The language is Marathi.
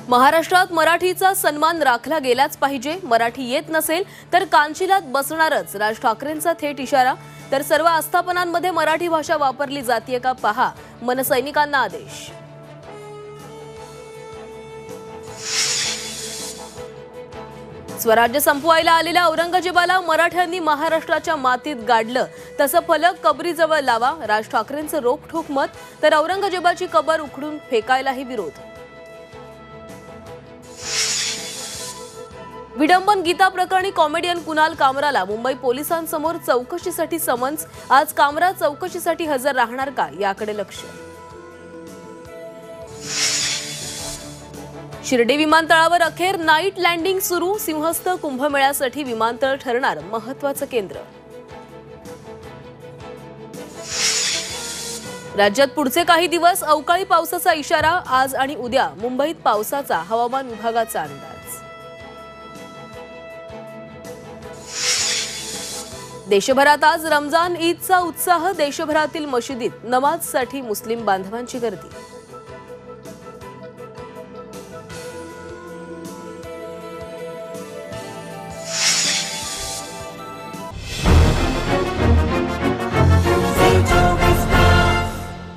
महाराष्ट्रात मराठीचा सन्मान राखला गेलाच पाहिजे। मराठी येत नसेल तर कांचिलात बसणारच, राज ठाकरेंचा थेट इशारा। तर सर्व आस्थापनांमध्ये मराठी भाषा वापरली जातीये का पहा, मनसैनिकांना आदेश। स्वराज्य संपवायला आलेल्या औरंगजेबाला मराठ्यांनी महाराष्ट्राच्या मातीत गाडलं, तसं फलक कबरीजवळ लावा, राज ठाकरेंचं रोखठोक मत। तर औरंगजेबाची कबर उखडून फेकायलाही विरोध। विडंबन गीता प्रकरणी कॉमेडियन कुणाल कामराला मुंबई पोलिसांसमोर चौकशीसाठी समन्स। आज कामरा चौकशीसाठी हजर राहणार का, याकडे लक्ष। शिर्डी विमानतळावर अखेर नाईट लँडिंग सुरू, सिंहस्थ कुंभमेळ्यासाठी विमानतळ ठरणार महत्त्वाचं केंद्र। राज्यात पुढचे काही दिवस अवकाळी पावसाचा इशारा, आज आणि उद्या मुंबईत पावसाचा हवामान विभागाचा अंदाज। देशभरात आज रमजान ईदचा उत्साह, देशभरातील मशिदीत नमाजसाठी मुस्लिम बांधवांची गर्दी।